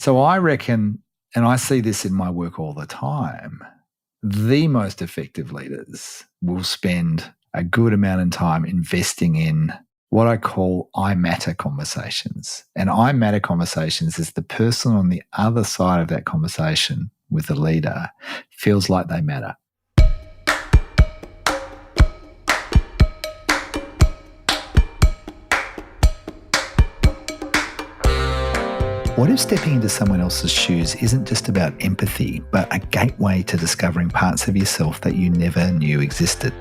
So I reckon, and I see this in my work all the time, the most effective leaders will spend a good amount of time investing in what I call I matter conversations. And I matter conversations is the person on the other side of that conversation with the leader feels like they matter. What if stepping into someone else's shoes isn't just about empathy, but a gateway to discovering parts of yourself that you never knew existed?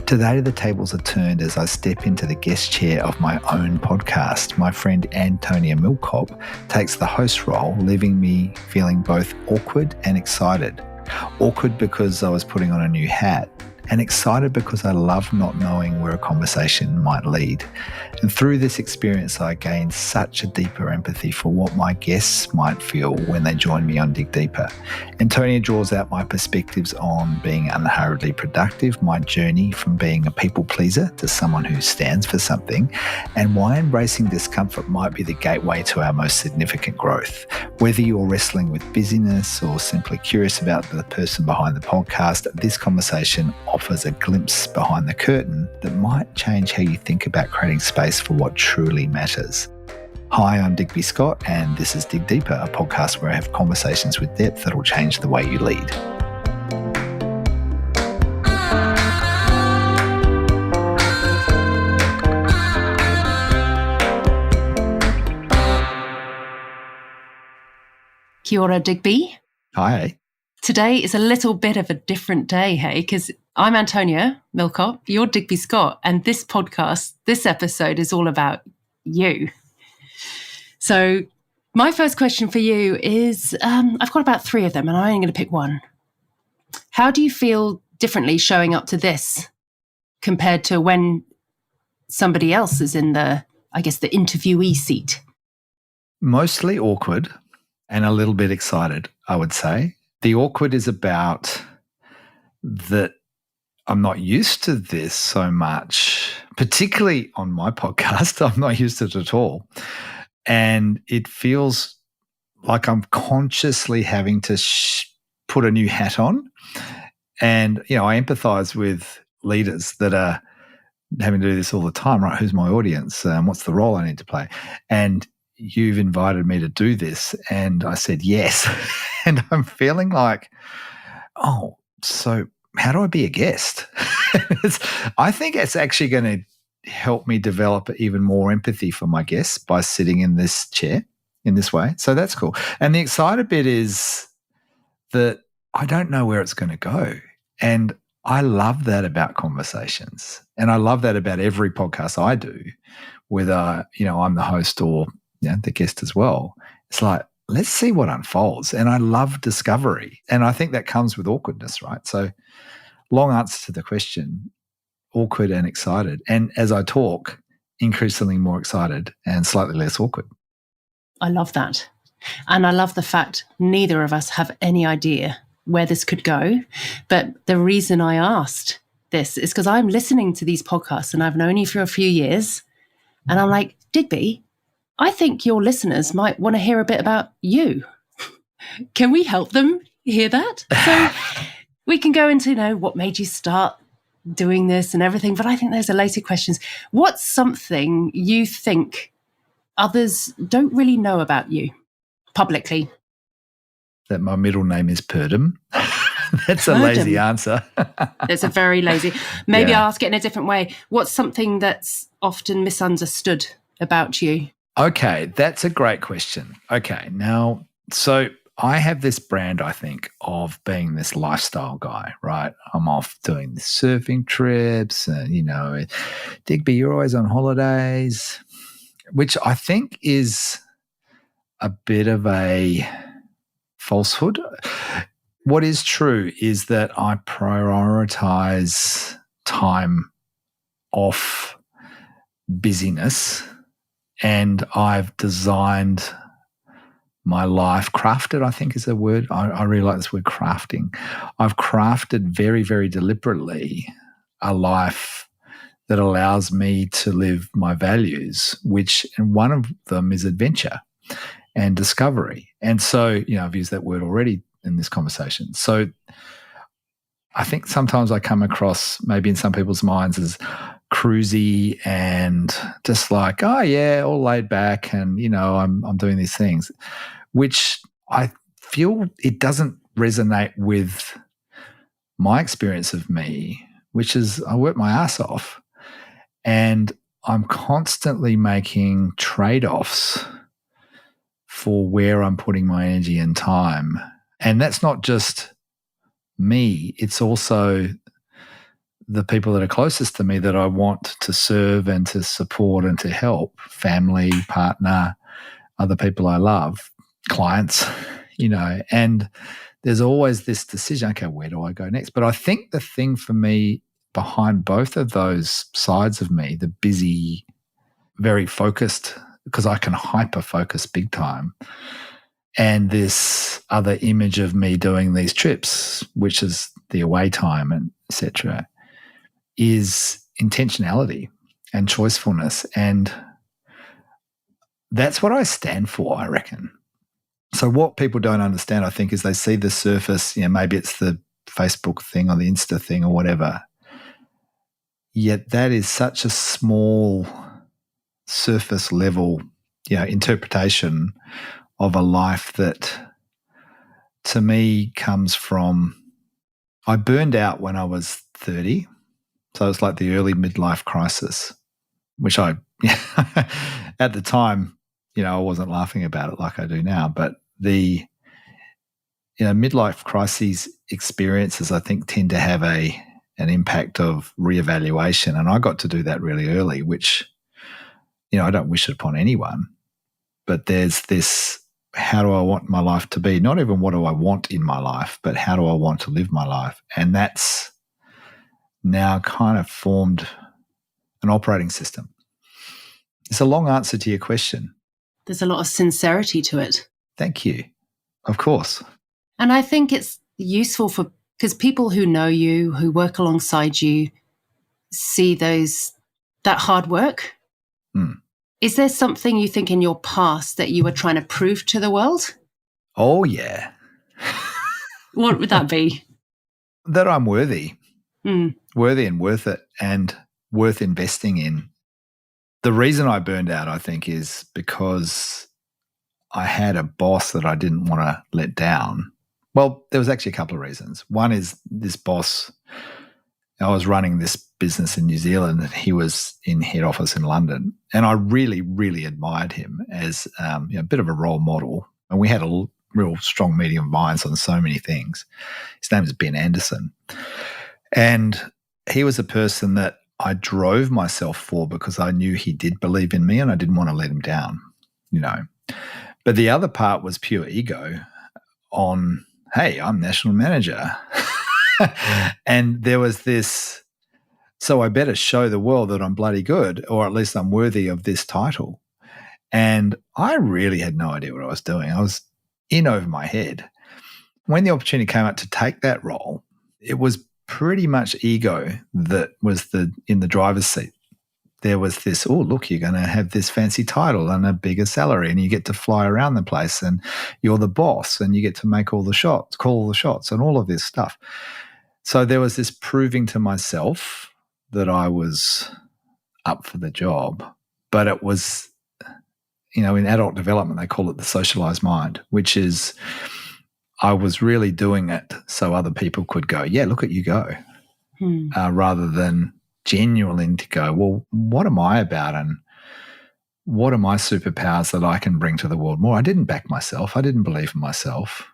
Today, the tables are turned as I step into the guest chair of my own podcast. My friend Antonia Milkop takes the host role, leaving me feeling both awkward and excited. Awkward because I was putting on a new hat, and excited because I love not knowing where a conversation might lead. And through this experience, I gained such a deeper empathy for what my guests might feel when they join me on Dig Deeper. Antonia draws out my perspectives on being unhurriedly productive, my journey from being a people pleaser to someone who stands for something, and why embracing discomfort might be the gateway to our most significant growth. Whether you're wrestling with busyness or simply curious about the person behind the podcast, this conversation offers a glimpse behind the curtain that might change how you think about creating space for what truly matters. Hi, I'm Digby Scott, and this is Dig Deeper, a podcast where I have conversations with depth that will change the way you lead. Kia ora, Digby. Hi. Today is a little bit of a different day, hey, because I'm Antonia Milkop, you're Digby Scott, and this podcast, this episode is all about you. So my first question for you is, I've got about 3 of them, and I'm only going to pick one. How do you feel differently showing up to this compared to when somebody else is in the interviewee seat? Mostly awkward and a little bit excited, I would say. The awkward is about that I'm not used to this so much, particularly on my podcast. I'm not used to it at all. And it feels like I'm consciously having to put a new hat on. And, I empathize with leaders that are having to do this all the time, right? Who's my audience? What's the role I need to play? And you've invited me to do this. And I said yes. And I'm feeling like, so how do I be a guest? I think it's actually going to help me develop even more empathy for my guests by sitting in this chair in this way. So that's cool. And the excited bit is that I don't know where it's going to go. And I love that about conversations. And I love that about every podcast I do, whether, I'm the host or the guest as well. It's like, let's see what unfolds. And I love discovery. And I think that comes with awkwardness, right? So long answer to the question, awkward and excited. And as I talk, increasingly more excited and slightly less awkward. I love that. And I love the fact neither of us have any idea where this could go. But the reason I asked this is because I'm listening to these podcasts and I've known you for a few years. And I'm like, Digby, I think your listeners might want to hear a bit about you. Can we help them hear that? So we can go into, what made you start doing this and everything. But I think those are later questions. What's something you think others don't really know about you publicly? That my middle name is Purdom. That's a lazy answer. It's a very lazy. Maybe I'll ask it in a different way. What's something that's often misunderstood about you? Okay, that's a great question. Okay, now, so I have this brand, I think, of being this lifestyle guy, right? I'm off doing the surfing trips and, Digby, you're always on holidays, which I think is a bit of a falsehood. What is true is that I prioritize time off busyness. And I've designed my life, crafted, I think is a word. I really like this word, crafting. I've crafted very, very deliberately a life that allows me to live my values, and one of them is adventure. and discovery. And so, I've used that word already in this conversation. So I think sometimes I come across maybe in some people's minds as cruisy and just like, oh yeah, all laid back and, I'm doing these things, which I feel it doesn't resonate with my experience of me, which is I work my ass off and I'm constantly making trade-offs for where I'm putting my energy and time. And that's not just me, it's also the people that are closest to me that I want to serve and to support and to help, family, partner, other people I love, clients, and there's always this decision, okay, where do I go next? But I think the thing for me behind both of those sides of me, the busy, very focused, because I can hyper-focus big time, and this other image of me doing these trips, which is the away time and etc., is intentionality and choicefulness. And that's what I stand for, I reckon. So what people don't understand, I think, is they see the surface, maybe it's the Facebook thing or the Insta thing or whatever. Yet that is such a small surface level, interpretation of a life that to me comes from, I burned out when I was 30. So it's like the early midlife crisis, which I, at the time, I wasn't laughing about it like I do now, but the, midlife crises experiences, I think, tend to have an impact of reevaluation. And I got to do that really early, which, I don't wish it upon anyone, but there's this, how do I want my life to be? Not even what do I want in my life, but how do I want to live my life? And that's now kind of formed an operating system. It's a long answer to your question. There's a lot of sincerity to it. Thank you. Of course. And I think it's useful because people who know you, who work alongside you, see that hard work. Mm. Is there something you think in your past that you were trying to prove to the world? Oh, yeah. What would that be? That I'm worthy. Worthy and worth it and worth investing in. The reason I burned out, I think, is because I had a boss that I didn't want to let down. Well, there was actually a couple of reasons. One is this boss, I was running this business in New Zealand and he was in head office in London. And I really, really admired him as a bit of a role model. And we had a real strong meeting of minds on so many things. His name is Ben Anderson. And he was a person that I drove myself for because I knew he did believe in me and I didn't want to let him down, But the other part was pure ego on, hey, I'm national manager. And there was this, so I better show the world that I'm bloody good, or at least I'm worthy of this title. And I really had no idea what I was doing. I was in over my head. When the opportunity came up to take that role, it was pretty much ego that was in the driver's seat. There was this, oh, look, you're going to have this fancy title and a bigger salary and you get to fly around the place and you're the boss and you get to make all the shots, call all the shots and all of this stuff. So there was this proving to myself that I was up for the job, but it was, in adult development, they call it the socialized mind, which is I was really doing it so other people could go, yeah, look at you go, rather than genuinely to go, well, what am I about and what are my superpowers that I can bring to the world more? I didn't back myself. I didn't believe in myself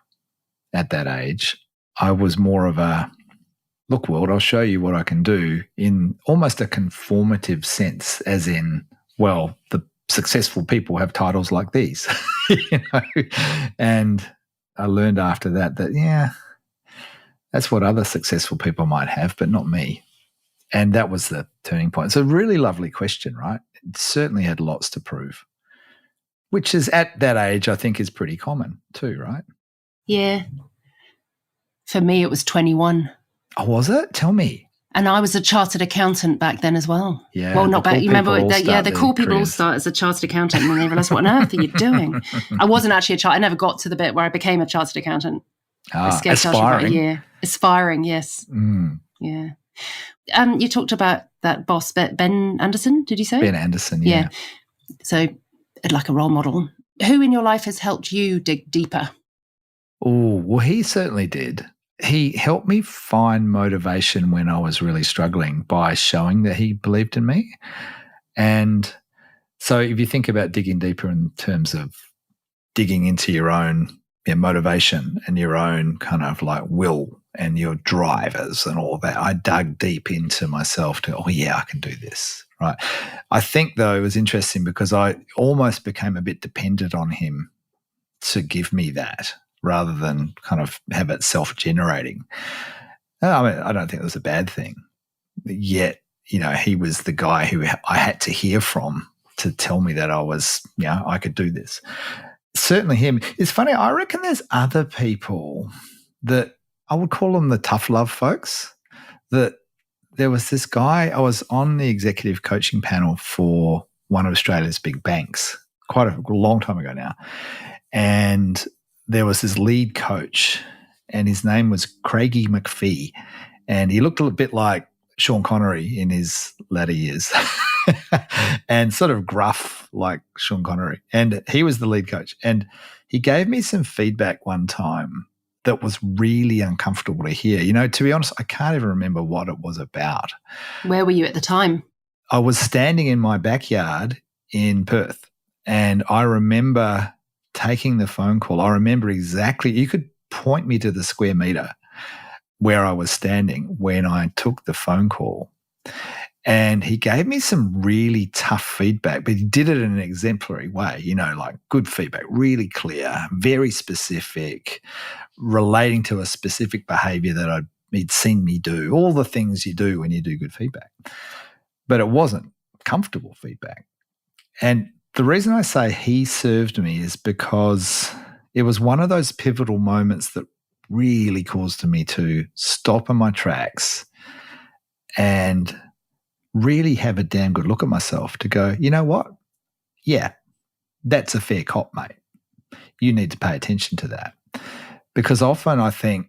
at that age. I was more of a, look, world, I'll show you what I can do in almost a conformative sense, as in, well, the successful people have titles like these, And I learned after that, yeah, that's what other successful people might have, but not me. And that was the turning point. It's a really lovely question, right? It certainly had lots to prove, which is at that age, I think is pretty common too, right? Yeah. For me, it was 21. Oh, was it? Tell me. And I was a chartered accountant back then as well. Yeah. Well, not back. You remember? The cool people all careers. start as a chartered accountant, and then they realise, what on earth are you doing? I wasn't actually a chartered. I never got to the bit where I became a chartered accountant. I escaped chartered for about a year. Aspiring, yes. Yeah. You talked about that boss, Ben Anderson. Did you say Ben Anderson? Yeah. So, like a role model. Who in your life has helped you dig deeper? Oh, well, he certainly did. He helped me find motivation when I was really struggling by showing that he believed in me. And so if you think about digging deeper in terms of digging into your own motivation and your own kind of like will and your drivers and all that, I dug deep into myself to, oh, yeah, I can do this, right? I think, though, it was interesting because I almost became a bit dependent on him to give me that, rather than kind of have it self-generating. I mean, I don't think it was a bad thing. Yet, he was the guy who I had to hear from to tell me that I could do this. Certainly him. It's funny, I reckon there's other people that I would call them the tough love folks. That there was this guy, I was on the executive coaching panel for one of Australia's big banks quite a long time ago now. And there was this lead coach, and his name was Craigie McPhee, and he looked a little bit like Sean Connery in his latter years and sort of gruff like Sean Connery. And he was the lead coach. And he gave me some feedback one time that was really uncomfortable to hear. To be honest, I can't even remember what it was about. Where were you at the time? I was standing in my backyard in Perth, and I remember taking the phone call. I remember exactly, you could point me to the square meter where I was standing when I took the phone call. And he gave me some really tough feedback, but he did it in an exemplary way, like good feedback, really clear, very specific, relating to a specific behavior that he'd seen me do, all the things you do when you do good feedback. But it wasn't comfortable feedback. And the reason I say he served me is because it was one of those pivotal moments that really caused me to stop in my tracks and really have a damn good look at myself to go, you know what? Yeah, that's a fair cop, mate. You need to pay attention to that. Because often I think,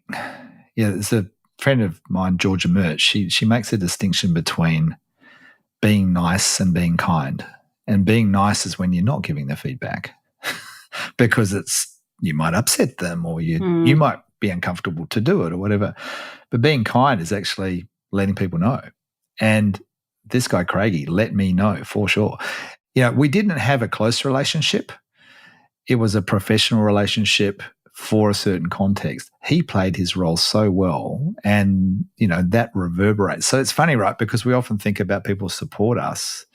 there's a friend of mine, Georgia Merch, she makes a distinction between being nice and being kind. And being nice is when you're not giving the feedback because you might upset them, or you might be uncomfortable to do it or whatever. But being kind is actually letting people know. And this guy, Craigie, let me know for sure. We didn't have a close relationship. It was a professional relationship for a certain context. He played his role so well, and, that reverberates. So it's funny, right? Because we often think about people support us,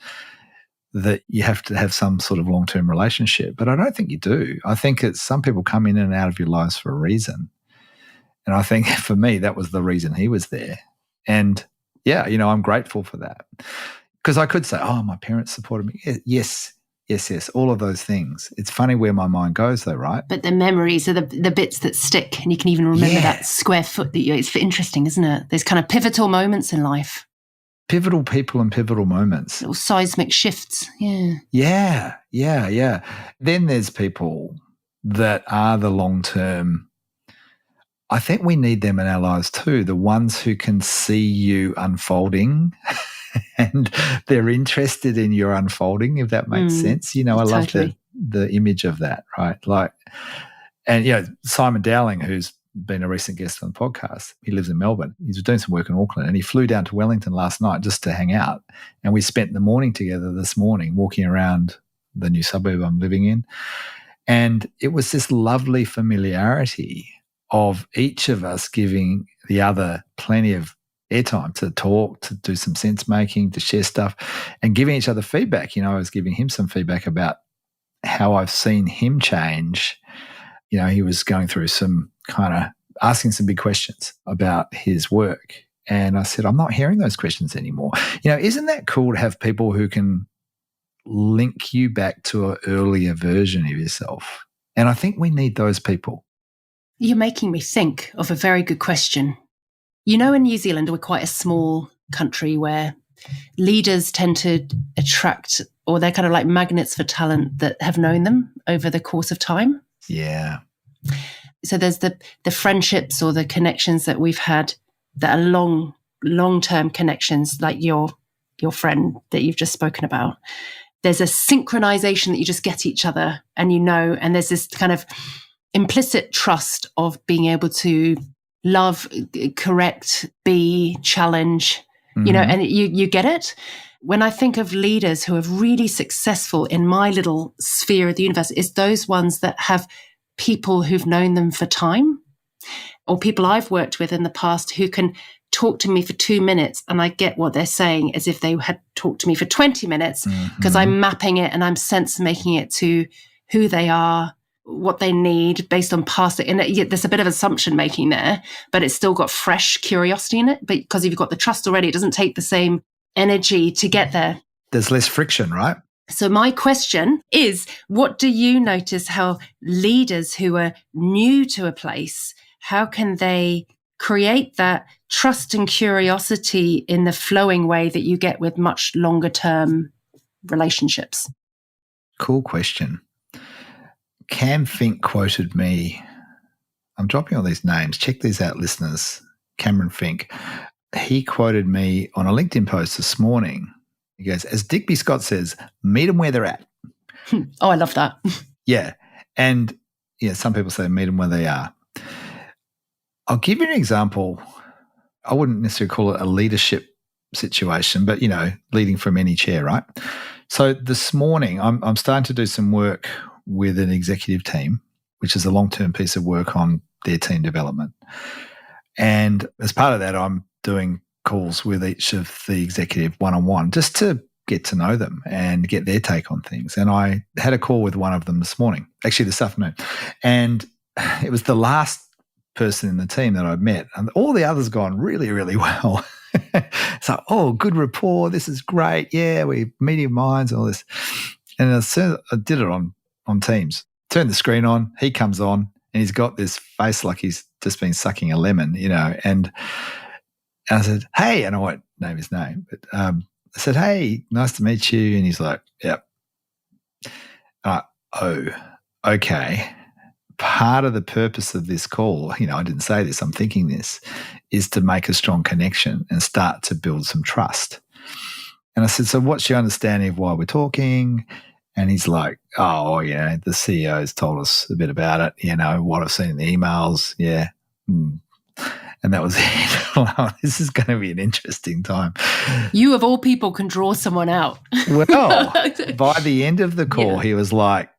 that you have to have some sort of long-term relationship. But I don't think you do. I think it's some people come in and out of your lives for a reason. And I think for me, that was the reason he was there. And yeah, I'm grateful for that. Because I could say, oh, my parents supported me. Yes, all of those things. It's funny where my mind goes though, right? But the memories are the bits that stick, and you can even remember that square foot it's interesting, isn't it? There's kind of pivotal moments in life. Pivotal people and pivotal moments. Little seismic shifts, Yeah. Then there's people that are the long-term. I think we need them in our lives too, the ones who can see you unfolding and they're interested in your unfolding, if that makes sense. I love the image of that, right? Like, and, Simon Dowling, who's been a recent guest on the podcast, he lives in Melbourne. He's doing some work in Auckland, and he flew down to Wellington last night just to hang out. And we spent the morning together this morning walking around the new suburb I'm living in. And it was this lovely familiarity of each of us giving the other plenty of airtime to talk, to do some sense making, to share stuff, and giving each other feedback. I was giving him some feedback about how I've seen him change. He was going through some kind of asking some big questions about his work. And I said, I'm not hearing those questions anymore. Isn't that cool to have people who can link you back to an earlier version of yourself? And I think we need those people. You're making me think of a very good question. In New Zealand, we're quite a small country where leaders tend to attract, or they're kind of like magnets for talent that have known them over the course of time. Yeah. So there's the friendships or the connections that we've had that are long-term connections, like your friend that you've just spoken about. There's a synchronization that you just get each other and and there's this kind of implicit trust of being able to love, correct, be, challenge, and you get it. When I think of leaders who are really successful in my little sphere of the universe, it's those ones that have people who've known them for time, or people I've worked with in the past who can talk to me for 2 minutes and I get what they're saying as if they had talked to me for 20 minutes because I'm mapping it and I'm sense making it to who they are, what they need based on past it. And there's a bit of assumption making there, but it's still got fresh curiosity in it. But because if you've got the trust already, it doesn't take the same energy to get there. There's less friction, right? So my question is, what do you notice how leaders who are new to a place, how can they create that trust and curiosity in the flowing way that you get with much longer term relationships? Cool question. Cam Fink quoted me. I'm dropping all these names. Check these out, listeners. Cameron Fink. He quoted me on a LinkedIn post this morning. He goes, as Digby Scott says, meet them where they're at. Oh, I love that. Yeah. And some people say meet them where they are. I'll give you an example. I wouldn't necessarily call it a leadership situation, but, leading from any chair, right? So this morning, I'm starting to do some work with an executive team, which is a long-term piece of work on their team development. And as part of that, I'm doing calls with each of the executive one-on-one just to get to know them and get their take on things. And I had a call with one of them this afternoon. And it was the last person in the team that I'd met. And all the others gone really, really well. So, good rapport. This is great. Yeah, we meeting minds and all this. And I did it on Teams. Turned the screen on. He comes on and he's got this face like he's just been sucking a lemon, And I said, hey, and I won't name his name, but I said, hey, nice to meet you. And he's like, yep. Oh, okay. Part of the purpose of this call, I didn't say this, I'm thinking this, is to make a strong connection and start to build some trust. And I said, so what's your understanding of why we're talking? And he's like, the CEO's told us a bit about it, what I've seen in the emails. Yeah. And that was it. This is going to be an interesting time. You, of all people, can draw someone out. Well, by the end of the call, He was like,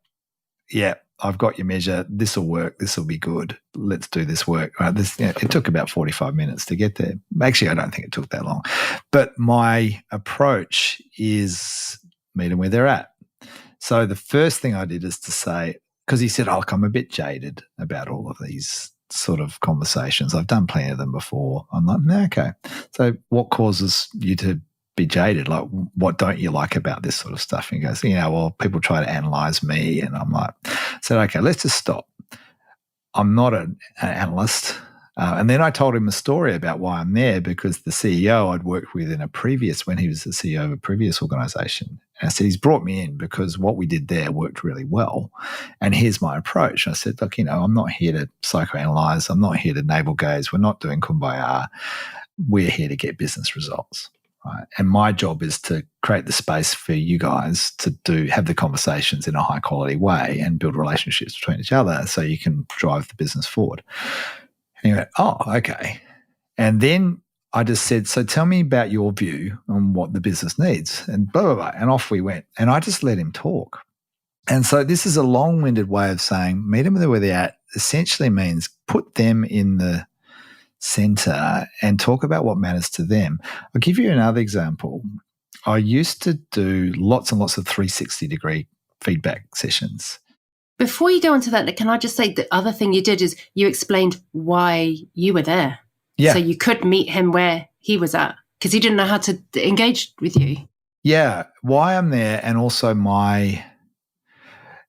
yeah, I've got your measure. This will work. This will be good. Let's do this work. It took about 45 minutes to get there. Actually, I don't think it took that long. But my approach is meet them where they're at. So the first thing I did is to say, because he said, I'm a bit jaded about all of these sort of conversations. I've done plenty of them before. I'm like, no, okay. So what causes you to be jaded? Like, what don't you like about this sort of stuff? And he goes, people try to analyze me. And I'm like, I said, okay, let's just stop. I'm not an analyst. And then I told him a story about why I'm there, because the CEO I'd worked with when he was the CEO of a previous organization. And I said, he's brought me in because what we did there worked really well. And here's my approach. I said, look, I'm not here to psychoanalyze. I'm not here to navel gaze. We're not doing kumbaya. We're here to get business results. Right. And my job is to create the space for you guys to have the conversations in a high quality way and build relationships between each other so you can drive the business forward. And he went, oh, okay. And then I just said, so tell me about your view on what the business needs, and blah, blah, blah. And off we went. And I just let him talk. And so this is a long-winded way of saying meet them where they're at essentially means put them in the center and talk about what matters to them. I'll give you another example. I used to do lots and lots of 360-degree feedback sessions. Before you go on to that, can I just say the other thing you did is you explained why you were there. Yeah. So you could meet him where he was at because he didn't know how to engage with you. Yeah, why I'm there, and also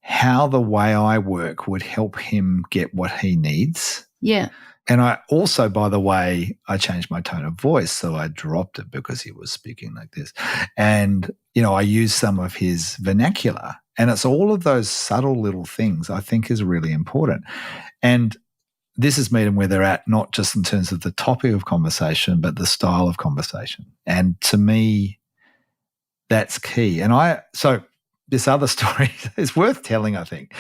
how the way I work would help him get what he needs Yeah. And I also, by the way, I changed my tone of voice. So I dropped it because he was speaking like this. And, I used some of his vernacular. And it's all of those subtle little things I think is really important. And this is meeting where they're at, not just in terms of the topic of conversation, but the style of conversation. And to me, that's key. So this other story is worth telling, I think.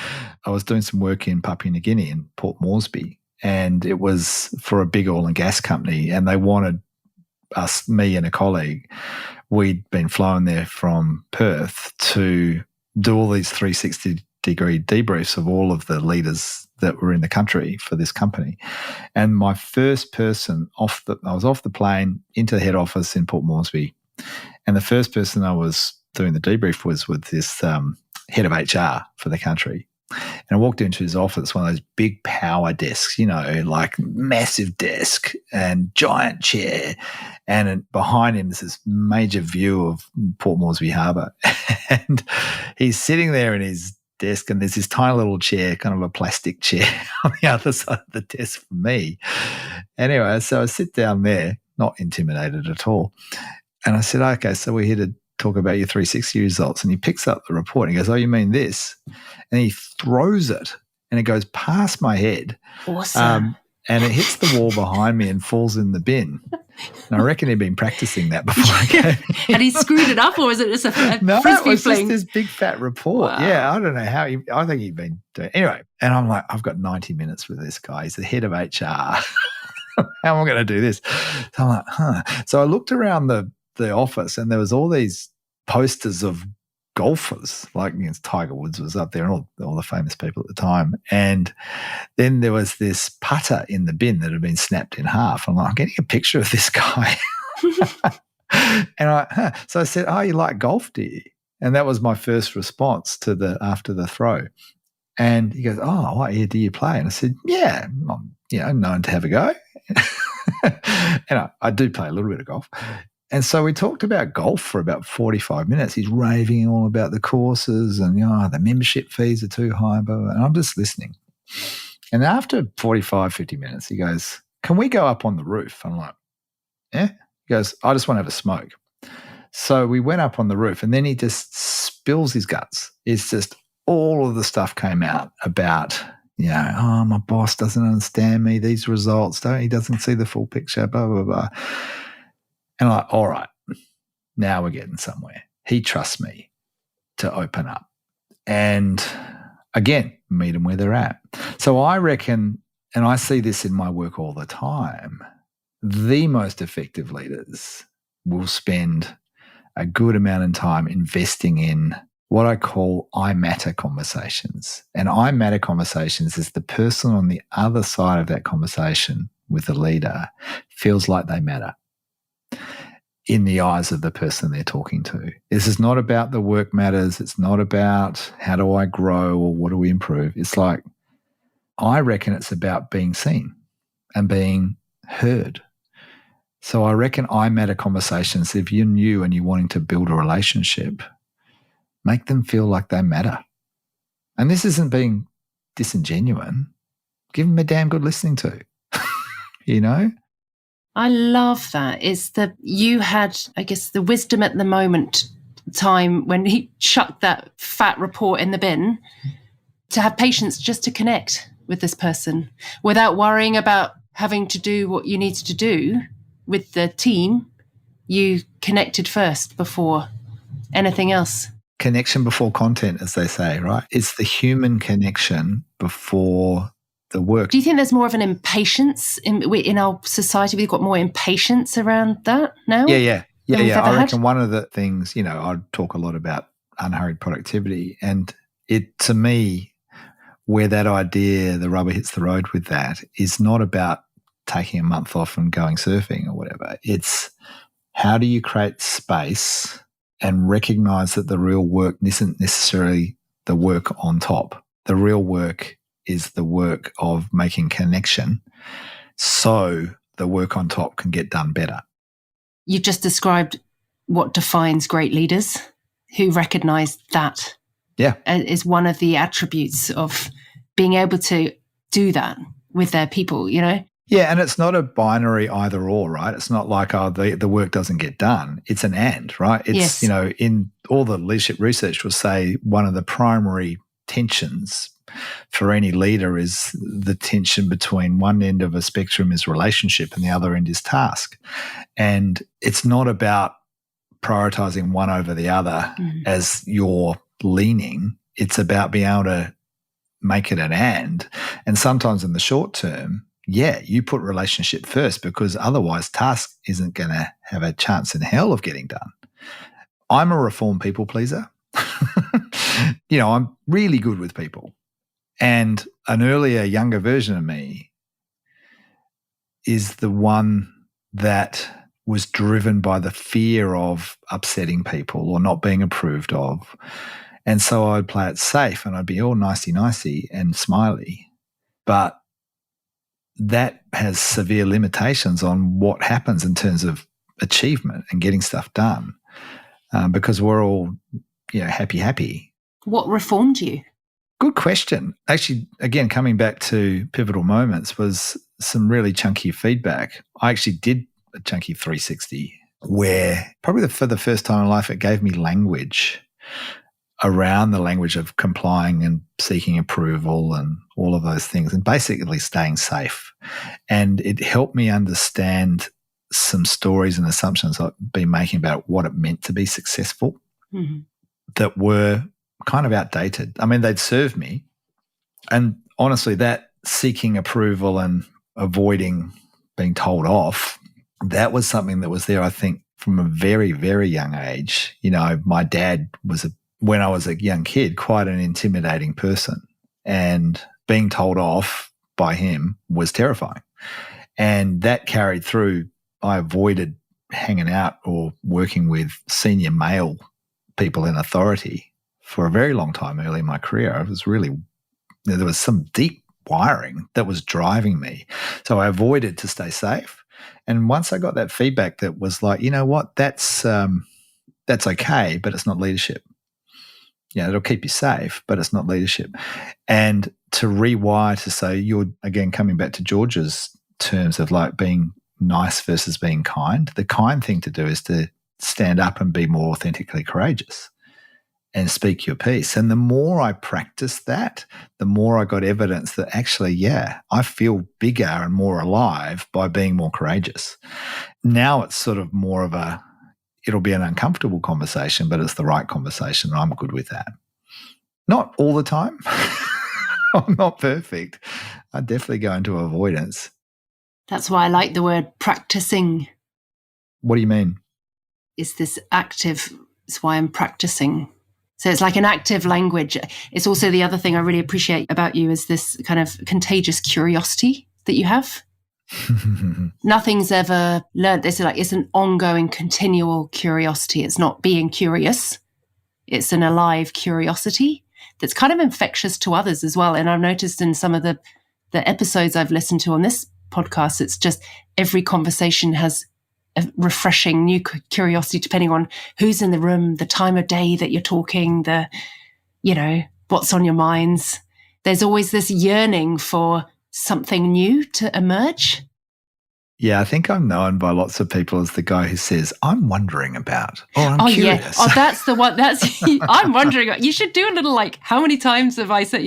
I was doing some work in Papua New Guinea in Port Moresby, and it was for a big oil and gas company, and they wanted us, me and a colleague, we'd been flown there from Perth to do all these 360-degree debriefs of all of the leaders that were in the country for this company. And my first person I was off the plane into the head office in Port Moresby, and the first person I was doing the debrief was with this head of HR for the country. And I walked into his office, one of those big power desks, like massive desk and giant chair. And behind him is this major view of Port Moresby Harbour. And he's sitting there in his desk, and there's this tiny little chair, kind of a plastic chair on the other side of the desk for me. Anyway, so I sit down there, not intimidated at all. And I said, okay, so we're here to talk about your 360 results. And he picks up the report and he goes, oh, you mean this? And he throws it, and it goes past my head. Awesome. And it hits the wall behind me and falls in the bin. And I reckon he'd been practicing that before I came in. Had he screwed it up, or was it just a No, frisbee it was fling? just this big fat report. Wow. Yeah, I don't know how. I think he'd been doing it. Anyway, and I'm like, I've got 90 minutes with this guy. He's the head of HR. How am I going to do this? So I'm like, So I looked around the office, and there was all these posters of golfers, like Tiger Woods was up there, and all the famous people at the time. And then there was this putter in the bin that had been snapped in half. I'm like, I'm getting a picture of this guy. And so I said, oh, you like golf, do you? And that was my first response to after the throw. And he goes, oh, what year do you play? And I said, yeah, I'm known to have a go. And I do play a little bit of golf. And so we talked about golf for about 45 minutes. He's raving all about the courses and, the membership fees are too high, blah, blah, and I'm just listening. And after 45, 50 minutes, he goes, can we go up on the roof? I'm like, yeah. He goes, I just want to have a smoke. So we went up on the roof, and then he just spills his guts. It's just all of the stuff came out about, my boss doesn't understand me, these results, he doesn't see the full picture, blah, blah, blah. And I'm like, all right, now we're getting somewhere. He trusts me to open up. And again, meet them where they're at. So I reckon, and I see this in my work all the time, the most effective leaders will spend a good amount of time investing in what I call I matter conversations. And I matter conversations is the person on the other side of that conversation with the leader feels like they matter in the eyes of the person they're talking to. This is not about the work matters. It's not about how do I grow or what do we improve. It's like, I reckon it's about being seen and being heard. So I reckon I matter conversations, if you're new and you're wanting to build a relationship, make them feel like they matter. And this isn't being disingenuous. Give them a damn good listening to, I love that. It's you had, I guess, the wisdom at the moment time when he chucked that fat report in the bin to have patience just to connect with this person without worrying about having to do what you needed to do with the team. You connected first before anything else. Connection before content, as they say, right? It's the human connection before the work. Do you think there's more of an impatience in our society? We've got more impatience around that now? Yeah. I reckon one of the things, I talk a lot about unhurried productivity, and it, to me, where that idea, the rubber hits the road with that, is not about taking a month off and going surfing or whatever. It's how do you create space and recognize that the real work isn't necessarily the work on top. The real work is the work of making connection so the work on top can get done better. You just described what defines great leaders who recognize that. Yeah. Is one of the attributes of being able to do that with their people, you know? Yeah, and it's not a binary either or, right? It's not like, the work doesn't get done. It's an and, right? It's, Yes. In all the leadership research will say one of the primary tensions for any leader is the tension between one end of a spectrum is relationship and the other end is task. And it's not about prioritizing one over the other as you're leaning. It's about being able to make it an and sometimes in the short term, you put relationship first because otherwise task isn't going to have a chance in hell of getting done. I'm a reformed people pleaser. I'm really good with people. And an earlier, younger version of me is the one that was driven by the fear of upsetting people or not being approved of. And so I'd play it safe and I'd be all nicey and smiley. But that has severe limitations on what happens in terms of achievement and getting stuff done because we're all, happy. What reformed you? Good question. Actually, again, coming back to pivotal moments was some really chunky feedback. I actually did a chunky 360 where probably for the first time in life it gave me language around the language of complying and seeking approval and all of those things and basically staying safe. And it helped me understand some stories and assumptions I've been making about what it meant to be successful that were kind of outdated. I mean, they'd served me. And honestly, that seeking approval and avoiding being told off, that was something that was there, I think, from a very, very young age. My dad was, when I was a young kid, quite an intimidating person. And being told off by him was terrifying. And that carried through. I avoided hanging out or working with senior male people in authority for a very long time early in my career. I was really, there was some deep wiring that was driving me. So I avoided to stay safe. And once I got that feedback that was like, you know what, that's okay, but it's not leadership. It'll keep you safe, but it's not leadership. And to rewire to say, you're, again, coming back to George's terms of like being nice versus being kind. The kind thing to do is to stand up and be more authentically courageous and speak your piece. And the more I practiced that, the more I got evidence that actually, I feel bigger and more alive by being more courageous. Now it's sort of more of it'll be an uncomfortable conversation, but it's the right conversation. And I'm good with that. Not all the time. I'm not perfect. I definitely go into avoidance. That's why I like the word practicing. What do you mean? It's this active, it's why I'm practicing. So it's like an active language. It's also the other thing I really appreciate about you is this kind of contagious curiosity that you have. Nothing's ever learned. It's an ongoing, continual curiosity. It's not being curious. It's an alive curiosity that's kind of infectious to others as well. And I've noticed in some of the episodes I've listened to on this podcast, it's just every conversation has a refreshing new curiosity depending on who's in the room, the time of day that you're talking, what's on your minds. There's always this yearning for something new to emerge. Yeah, I think I'm known by lots of people as the guy who says, I'm wondering about, or I'm curious. Yeah. Oh, that's the one. I'm wondering. You should do a little how many times have I said,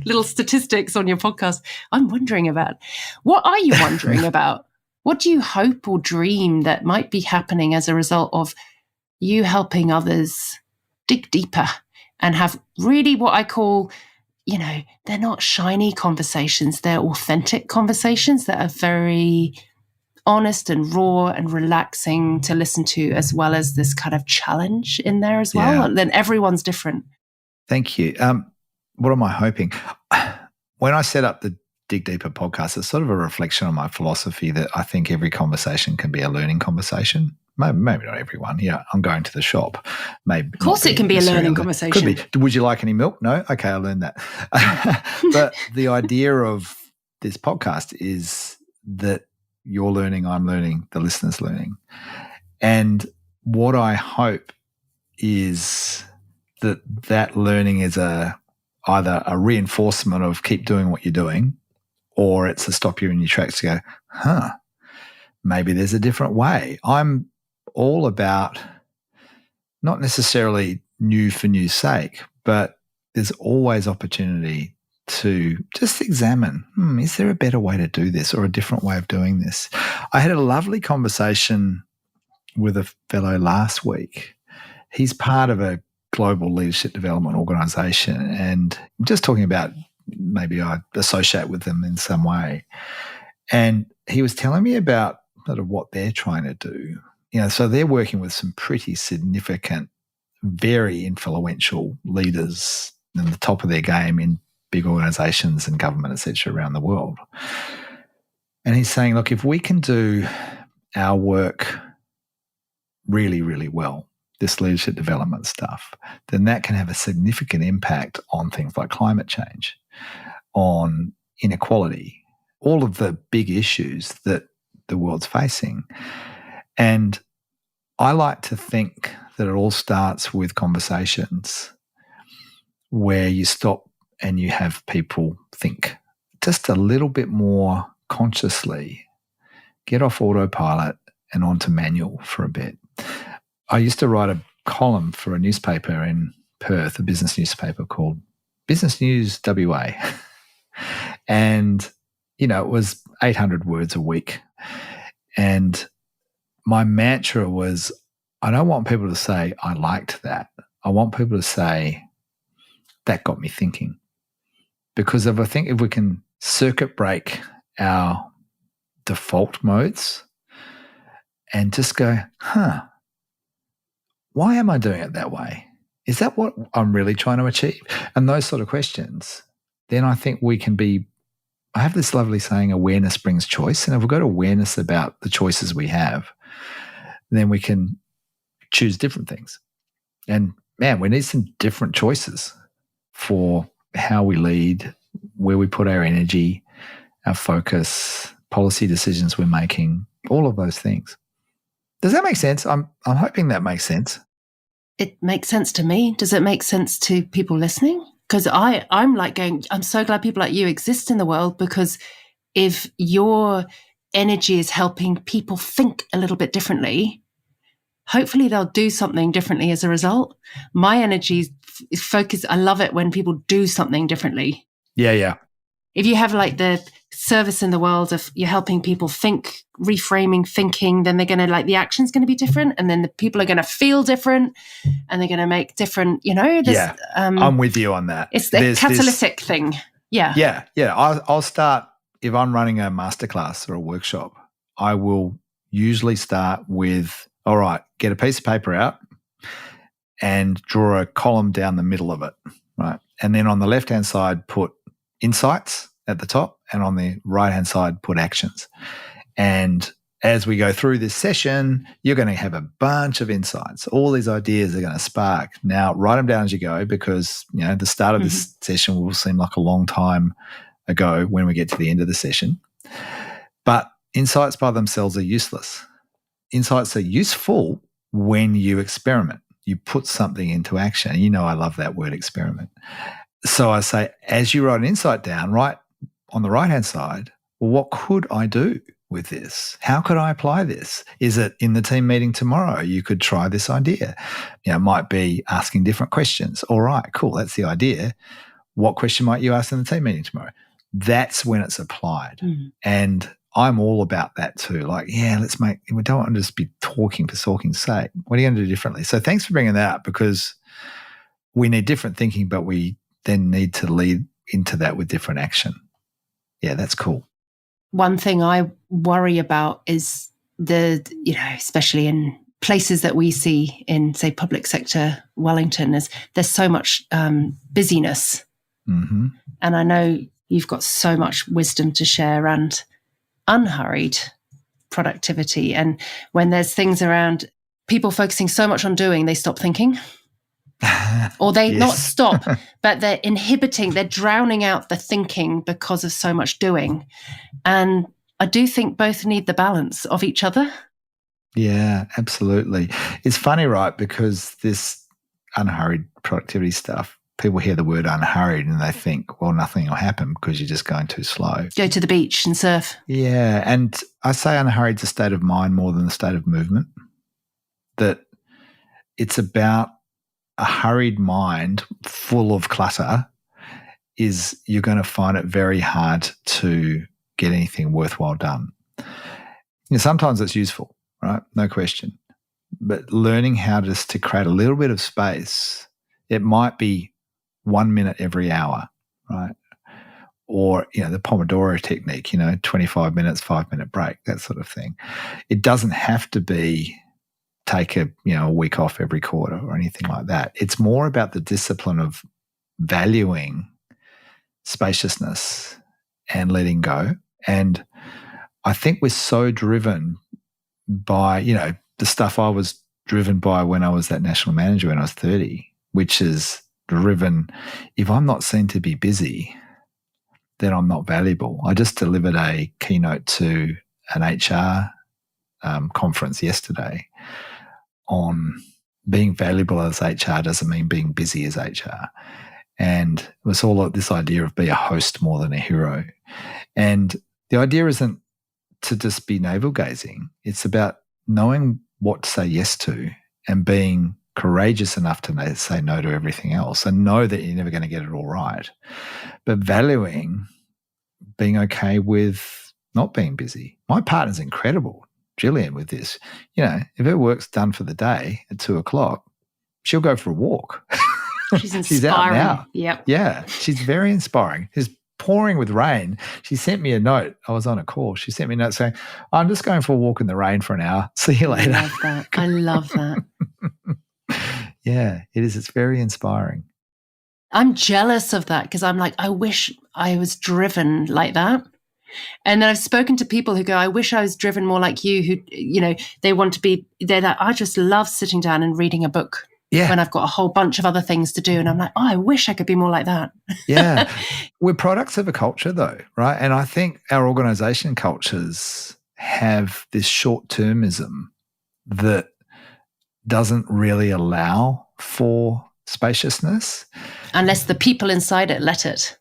little statistics on your podcast. I'm wondering about. What are you wondering about? What do you hope or dream that might be happening as a result of you helping others dig deeper and have really what I call, they're not shiny conversations. They're authentic conversations that are very honest and raw and relaxing to listen to, as well as this kind of challenge in there as well. Yeah. Then everyone's different. Thank you. What am I hoping? When I set up the Dig Deeper podcast, it's sort of a reflection on my philosophy that I think every conversation can be a learning conversation. Maybe not everyone. I'm going to the shop. Maybe of course it can be a learning conversation. Could be. Would you like any milk? No? Okay, I learned that. But the idea of this podcast is that you're learning, I'm learning, the listener's learning. And what I hope is that learning is either a reinforcement of keep doing what you're doing, or it's a stop you in your tracks to go, maybe there's a different way. I'm all about not necessarily new for new's sake, but there's always opportunity to just examine, is there a better way to do this or a different way of doing this? I had a lovely conversation with a fellow last week. He's part of a global leadership development organization, and just talking about maybe I associate with them in some way. And he was telling me about sort of what they're trying to do. So they're working with some pretty significant, very influential leaders in the top of their game in big organizations and government, et cetera, around the world. And he's saying, look, if we can do our work really, really well, this leadership development stuff, then that can have a significant impact on things like climate change, on inequality, all of the big issues that the world's facing. And I like to think that it all starts with conversations where you stop and you have people think just a little bit more consciously, get off autopilot and onto manual for a bit. I used to write a column for a newspaper in Perth, a business newspaper called Business News WA. And, it was 800 words a week. And my mantra was, I don't want people to say, I liked that. I want people to say, that got me thinking. Because if we can circuit break our default modes and just go, why am I doing it that way? Is that what I'm really trying to achieve? And those sort of questions, then I think we can I have this lovely saying, awareness brings choice. And if we've got awareness about the choices we have, then we can choose different things. And man, we need some different choices for how we lead, where we put our energy, our focus, policy decisions we're making, all of those things. Does that make sense? I'm hoping that makes sense. It makes sense to me. Does it make sense to people listening? Because I'm like going, I'm so glad people like you exist in the world, because if your energy is helping people think a little bit differently, hopefully they'll do something differently as a result. My energy is focused. I love it when people do something differently. Yeah. If you have like the service in the world of you're helping people think, reframing thinking, then they're going to the action's going to be different. And then the people are going to feel different and they're going to make different, I'm with you on that. It's the catalytic thing. Yeah. Yeah. I'll start, if I'm running a masterclass or a workshop, I will usually start with, all right, get a piece of paper out and draw a column down the middle of it, right? And then on the left-hand side, put insights at the top, and on the right-hand side, put actions. And as we go through this session, you're going to have a bunch of insights. All these ideas are going to spark. Now, write them down as you go, because, the start of this session will seem like a long time ago when we get to the end of the session. But insights by themselves are useless. Insights are useful when you experiment. You put something into action. I love that word, experiment. So I say, as you write an insight down, right on the right-hand side, well, what could I do with this? How could I apply this? Is it in the team meeting tomorrow? You could try this idea. It might be asking different questions. All right, cool, that's the idea. What question might you ask in the team meeting tomorrow? That's when it's applied. And I'm all about that too. We don't want to just be talking for talking's sake. What are you going to do differently? So thanks for bringing that up, because we need different thinking, but we then need to lead into that with different action. Yeah, that's cool. One thing I worry about is especially in places that we see in, say, public sector Wellington, is there's so much busyness. And I know you've got so much wisdom to share around unhurried productivity. And when there's things around people focusing so much on doing, they stop thinking. Or they not stop, but they're inhibiting, they're drowning out the thinking because of so much doing. And I do think both need the balance of each other. Yeah, absolutely. It's funny, right? Because this unhurried productivity stuff, people hear the word unhurried and they think, well, nothing will happen because you're just going too slow. Go to the beach and surf. Yeah. And I say unhurried is a state of mind more than a state of movement. That it's about a hurried mind full of clutter is you're going to find it very hard to get anything worthwhile done. Sometimes it's useful, right? No question. But learning how just to create a little bit of space, it might be 1 minute every hour, right? Or, the Pomodoro technique, 25 minutes, 5-minute break, that sort of thing. It doesn't have to be take a week off every quarter or anything like that. It's more about the discipline of valuing spaciousness and letting go. And I think we're so driven by, the stuff I was driven by when I was that national manager when I was 30, which is driven, if I'm not seen to be busy, then I'm not valuable. I just delivered a keynote to an HR conference yesterday on being valuable as HR doesn't mean being busy as HR. And it was all of this idea of be a host more than a hero. And the idea isn't to just be navel gazing. It's about knowing what to say yes to and being courageous enough to say no to everything else and know that you're never going to get it all right. But valuing being okay with not being busy. My partner's incredible, Gillian, with this. If her work's done for the day at 2:00, she'll go for a walk. She's inspiring. She's out now. Yep. Yeah, she's very inspiring. It's pouring with rain. She sent me a note. I was on a call. She sent me a note saying, I'm just going for a walk in the rain for an hour. See you later. I love that. I love that. Yeah, it is. It's very inspiring. I'm jealous of that because I'm like, I wish I was driven like that. And then I've spoken to people who go, I wish I was driven more like you, who, they want to be, they're like, I just love sitting down and reading a book. Yeah. When I've got a whole bunch of other things to do. And I'm like, I wish I could be more like that. Yeah. We're products of a culture though, right? And I think our organization cultures have this short-termism that doesn't really allow for spaciousness. Unless the people inside it let it.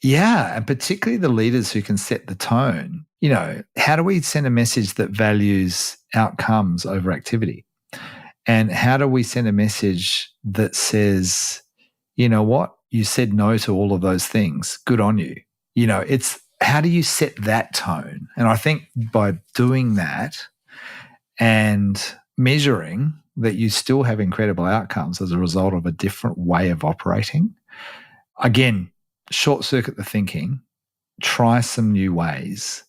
Yeah, and particularly the leaders who can set the tone. How do we send a message that values outcomes over activity? And how do we send a message that says, you know what, you said no to all of those things. Good on you. It's how do you set that tone? And I think by doing that and measuring that you still have incredible outcomes as a result of a different way of operating, again, short circuit the thinking, try some new ways,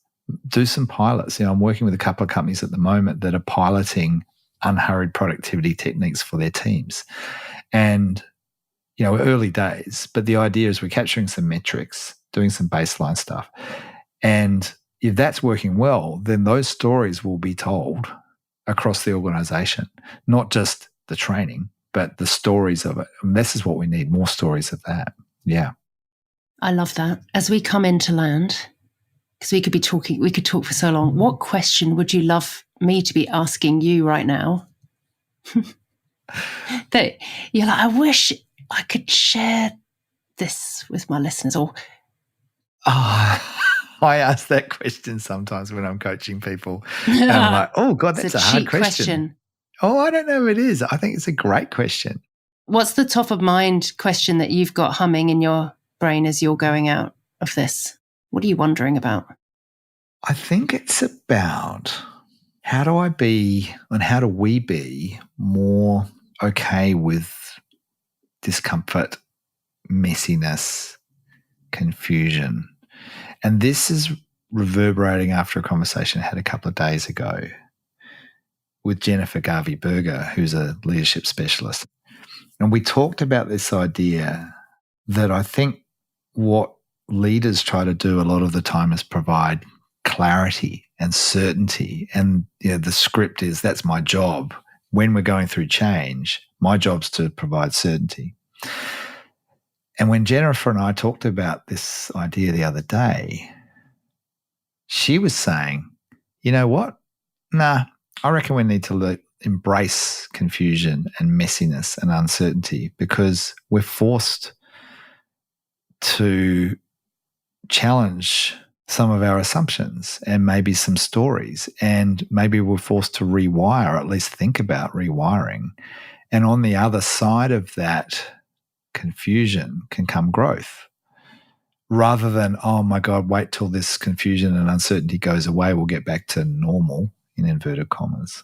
do some pilots. I'm working with a couple of companies at the moment that are piloting unhurried productivity techniques for their teams. And, early days, but the idea is we're capturing some metrics, doing some baseline stuff. And if that's working well, then those stories will be told across the organization, not just the training, but the stories of it. And this is what we need, more stories of that. Yeah. I love that. As we come into land, because we could talk for so long. What question would you love me to be asking you right now? That you're like, I wish I could share this with my listeners. Or I ask that question sometimes when I'm coaching people. And I'm like, oh God, that's a hard question. Oh, I don't know if it is. I think it's a great question. What's the top of mind question that you've got humming in your brain as you're going out of this? What are you wondering about? I think it's about how do I be and how do we be more okay with discomfort, messiness, confusion. And this is reverberating after a conversation I had a couple of days ago with Jennifer Garvey-Berger, who's a leadership specialist. And we talked about this idea that I think what leaders try to do a lot of the time is provide clarity and certainty. And the script is that's my job. When we're going through change, my job's to provide certainty. And when Jennifer and I talked about this idea the other day, she was saying, you know what? Nah, I reckon we need to embrace confusion and messiness and uncertainty, because we're forced to challenge some of our assumptions and maybe some stories, and maybe we're forced to rewire, or at least think about rewiring. And on the other side of that confusion can come growth, rather than, oh my God, wait till this confusion and uncertainty goes away, we'll get back to normal, in inverted commas.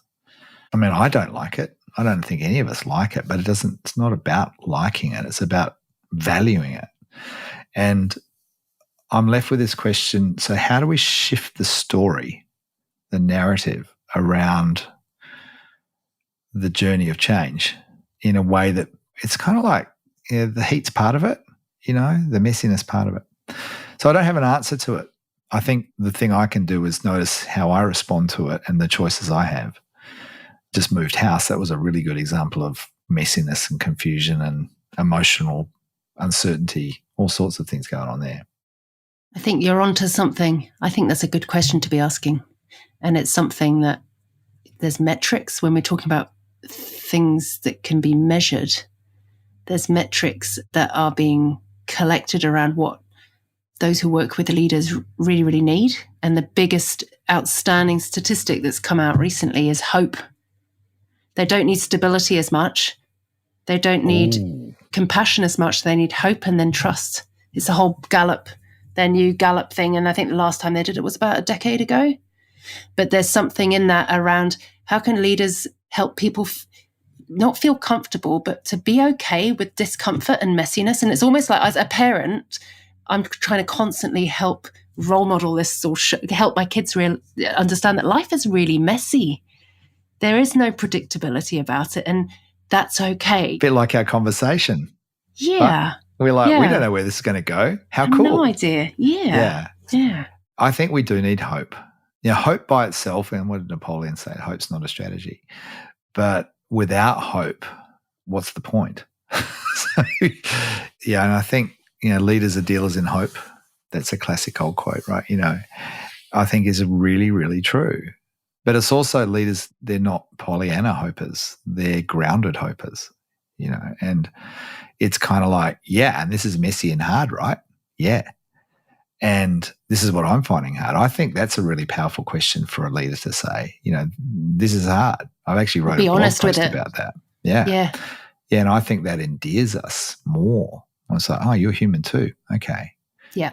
I mean, I don't like it. I don't think any of us like it, but it's not about liking it. It's about valuing it. And I'm left with this question. So how do we shift the story, the narrative around the journey of change in a way that it's kind of like, the heat's part of it, the messiness part of it. So I don't have an answer to it. I think the thing I can do is notice how I respond to it and the choices I have. Just moved house. That was a really good example of messiness and confusion and emotional uncertainty, all sorts of things going on there. I think you're onto something. I think that's a good question to be asking. And it's something that there's metrics when we're talking about things that can be measured. There's metrics that are being collected around what those who work with the leaders really, really need. And the biggest outstanding statistic that's come out recently is hope. They don't need stability as much. They don't need compassion as much. They need hope and then trust. It's a whole Gallup, their new Gallup thing. And I think the last time they did it was about a decade ago. But there's something in that around how can leaders help people not feel comfortable, but to be okay with discomfort and messiness. And it's almost like, as a parent, I'm trying to constantly help role model this, or help my kids understand that life is really messy. There is no predictability about it, and that's okay. A bit like our conversation. Yeah. But we're like, we don't know where this is going to go. How cool. No idea. Yeah. I think we do need hope. Hope by itself, and what did Napoleon say? Hope's not a strategy. But without hope, what's the point? And I think, leaders are dealers in hope. That's a classic old quote, right? I think is really, really true. But it's also leaders, they're not Pollyanna hopers. They're grounded hopers, and it's kind of like, and this is messy and hard, right? Yeah. And this is what I'm finding hard. I think that's a really powerful question for a leader to say, this is hard. I've actually wrote a blog post about that. Yeah. And I think that endears us more. I was like, oh, you're human too. Okay. Yeah.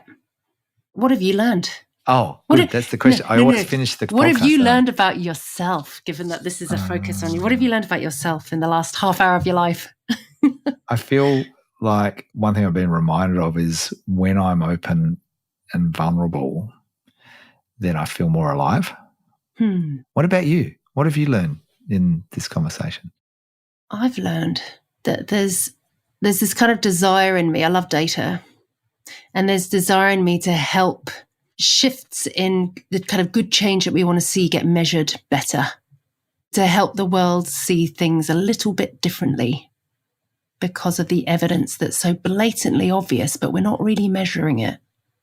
What have you learned? Oh, good. That's the question. I always finish the podcast. What have you learned about yourself, given that this is a focus on you? What have you learned about yourself in the last half hour of your life? I feel like one thing I've been reminded of is when I'm open and vulnerable, then I feel more alive. What about you? What have you learned in this conversation? I've learned that there's this kind of desire in me. I love data. And there's desire in me to help shifts in the kind of good change that we want to see get measured better, to help the world see things a little bit differently because of the evidence that's so blatantly obvious, but we're not really measuring it.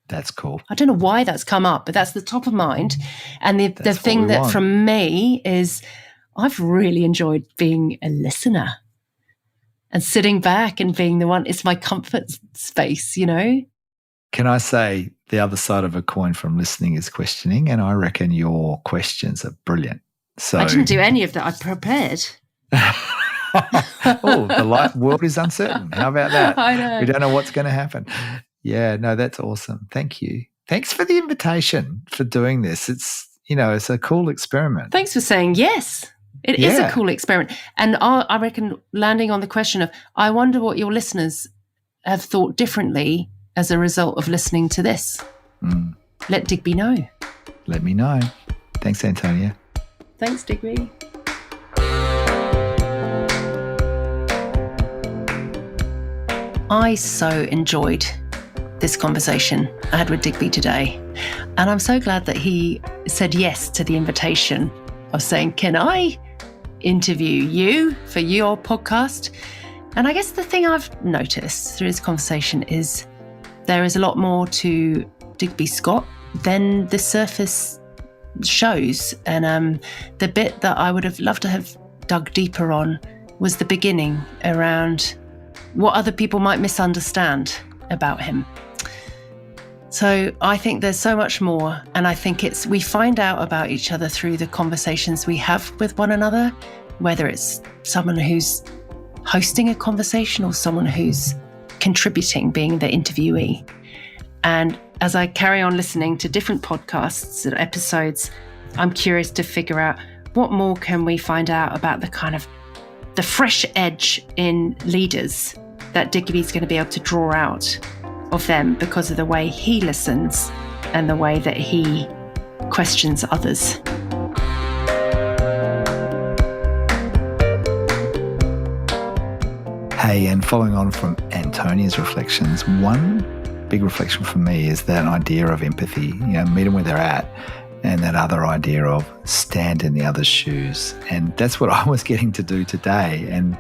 That's cool. I don't know why that's come up, but that's the top of mind. And the thing that from me is I've really enjoyed being a listener and sitting back and being the one. It's my comfort space, Can I say the other side of a coin from listening is questioning, and I reckon your questions are brilliant. So I didn't do any of that. I prepared. The world is uncertain. How about that? I know. We don't know what's going to happen. Yeah, no, that's awesome. Thank you. Thanks for the invitation for doing this. It's, it's a cool experiment. Thanks for saying yes. It is a cool experiment. And I reckon landing on the question of, I wonder what your listeners have thought differently as a result of listening to this. Let Digby know. Let me know. Thanks, Antonia. Thanks, Digby. I so enjoyed this conversation I had with Digby today. And I'm so glad that he said yes to the invitation of saying, can I interview you for your podcast? And I guess the thing I've noticed through this conversation is there is a lot more to Digby Scott than the surface shows. And the bit that I would have loved to have dug deeper on was the beginning around what other people might misunderstand about him. So I think there's so much more, and I think we find out about each other through the conversations we have with one another, whether it's someone who's hosting a conversation or someone who's contributing, being the interviewee. And as I carry on listening to different podcasts and episodes, I'm curious to figure out what more can we find out about the kind of the fresh edge in leaders that Digby's going to be able to draw out of them because of the way he listens and the way that he questions others. Hey, and following on from Antonia's reflections, one big reflection for me is that idea of empathy, meet them where they're at, and that other idea of stand in the other's shoes. And that's what I was getting to do today, and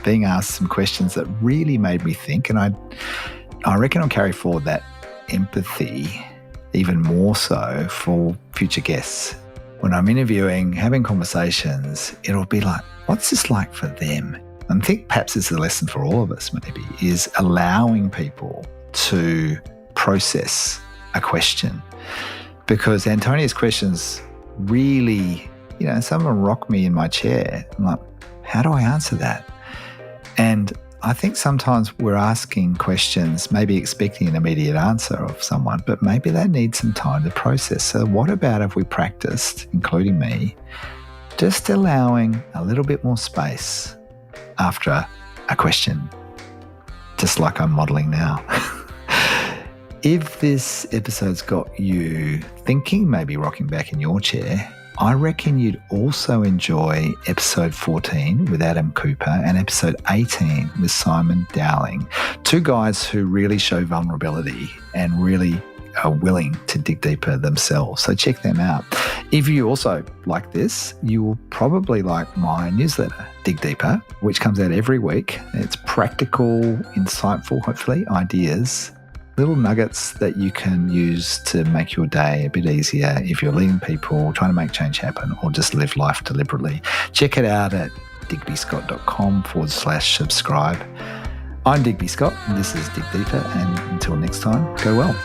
being asked some questions that really made me think. And I reckon I'll carry forward that empathy even more so for future guests. When I'm interviewing, having conversations, it'll be like, what's this like for them? And I think perhaps it's a lesson for all of us maybe, is allowing people to process a question. Because Antonia's questions really, some of them rock me in my chair. I'm like, how do I answer that? And I think sometimes we're asking questions, maybe expecting an immediate answer of someone, but maybe they need some time to process. So what about if we practiced, including me, just allowing a little bit more space after a question, just like I'm modelling now. If this episode's got you thinking, maybe rocking back in your chair, I reckon you'd also enjoy episode 14 with Adam Cooper and episode 18 with Simon Dowling, two guys who really show vulnerability and really are willing to dig deeper themselves. So check them out. If you also like this, you will probably like my newsletter, Dig Deeper, which comes out every week. It's practical, insightful, hopefully, ideas, little nuggets that you can use to make your day a bit easier if you're leading people, trying to make change happen, or just live life deliberately. Check it out at digbyscott.com/subscribe. I'm Digby Scott, and this is Dig Deeper, and until next time, go well.